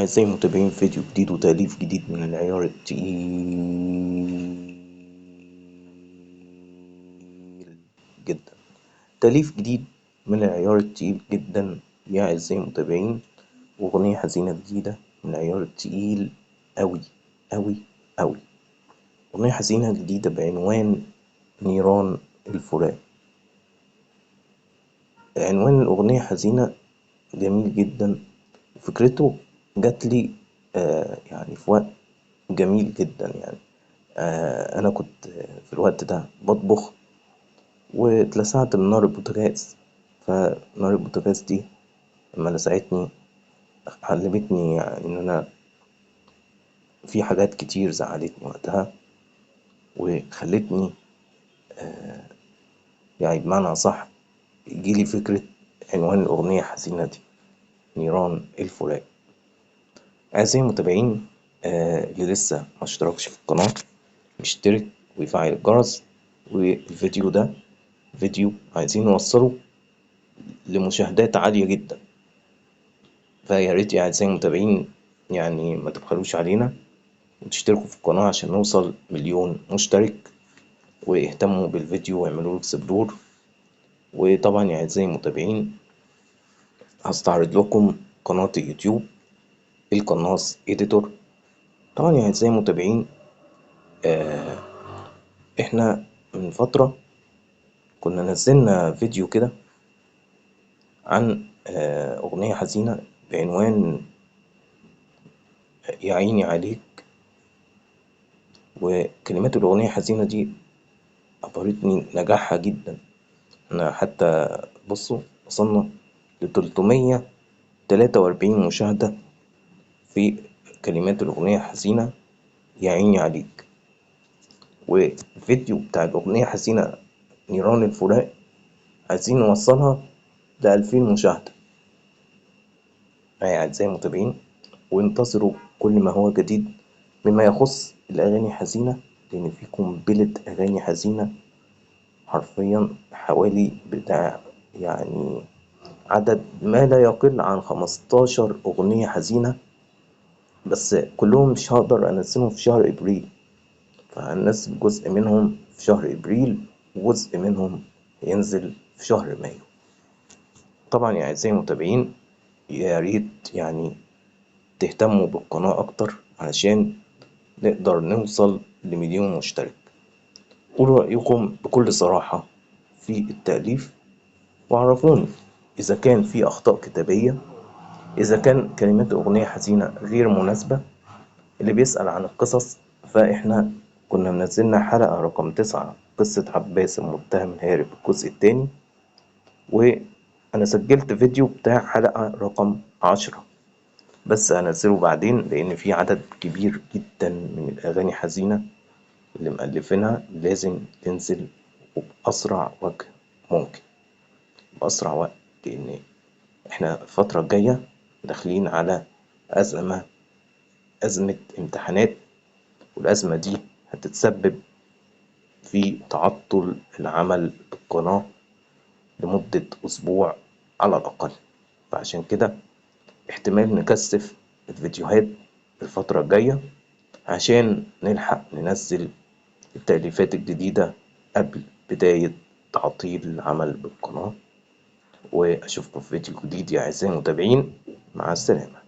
أعزائي المتابعين، فيديو جديد وتأليف جديد من العيار التقيل جدا. تأليف جديد من العيار التقيل جدا يا أعزائي المتابعين، وأغنية حزينة جديدة من العيار التقيل أوي أوي أوي. أغنية حزينة جديدة بعنوان نيران الفراق. عنوان الأغنية حزينة جميل جدا، وفكرته جاتلي يعني في وقت جميل جدا. يعني أنا كنت في الوقت ده بطبخ واتلسعت من نار البوتاجاز. فنار البوتاجاز دي لما لسعتني علمتني يعني إن أنا في حاجات كتير زعلتني وقتها، وخلتني يعني بمعنى أصح يجيلي فكرة عنوان الأغنية الحزينة دي، نيران الفراق. أعزائي المتابعين، اللي لسه ما اشتركش في القناة يشترك ويفعل الجرس. والفيديو ده فيديو عايزين نوصله لمشاهدات عالية جدا، فيا ريت يا أعزائي المتابعين يعني ما تبخلوش علينا وتشتركوا في القناة عشان نوصل 1,000,000 مشترك، واهتموا بالفيديو واعملوا له اكسبلور. وطبعا يا أعزائي المتابعين هستعرض لكم قناة اليوتيوب القناص إديتور. طبعا يا أعزائي المتابعين، احنا من فترة كنا نزلنا فيديو كده عن أغنية حزينة بعنوان يا عيني عليك، وكلمات الأغنية الحزينة دي أبهرتني نجاحها جدا. أنا حتى بصوا وصلنا ل343 مشاهدة في كلمات الأغنية الحزينة يا عيني عليك، والفيديو بتاع الأغنية الحزينة نيران الفراق عايزين نوصلها ل2000 مشاهدة. يا أعزائي المتابعين، وانتظروا كل ما هو جديد مما يخص الأغاني الحزينة، لأن في قنبلة أغاني حزينة حرفيا حوالي بتاع يعني عدد ما لا يقل عن 15 أغنية حزينة، بس كلهم مش هقدر أنزلهم في شهر إبريل، فهننزل جزء منهم في شهر إبريل وجزء منهم ينزل في شهر مايو. طبعا يا أعزائي المتابعين، يا ريت يعني تهتموا بالقناة أكتر علشان نقدر نوصل ل1,000,000 مشترك. قولوا رأيكم بكل صراحة في التأليف، وعرفوني إذا كان في أخطاء كتابية، إذا كان كلمات أغنية حزينة غير مناسبة. اللي بيسأل عن القصص، فإحنا كنا منزلنا حلقة رقم 9 قصة عباس المتهم الهارب الجزء التاني، وأنا سجلت فيديو بتاع حلقة رقم 10، بس هنزله بعدين لأن في عدد كبير جدا من الأغاني حزينة اللي مألفينها لازم تنزل وبأسرع وجه ممكن، بأسرع وقت، لأن احنا الفترة الجاية داخلين على أزمة امتحانات، والأزمة دي هتتسبب في تعطل العمل بالقناة لمدة أسبوع على الأقل. فعشان كده احتمال نكثف الفيديوهات الفترة الجاية عشان نلحق ننزل التأليفات الجديدة قبل بداية تعطيل العمل بالقناة. وأشوفكم في فيديو جديد يا أعزائي المتابعين، مع السلامة.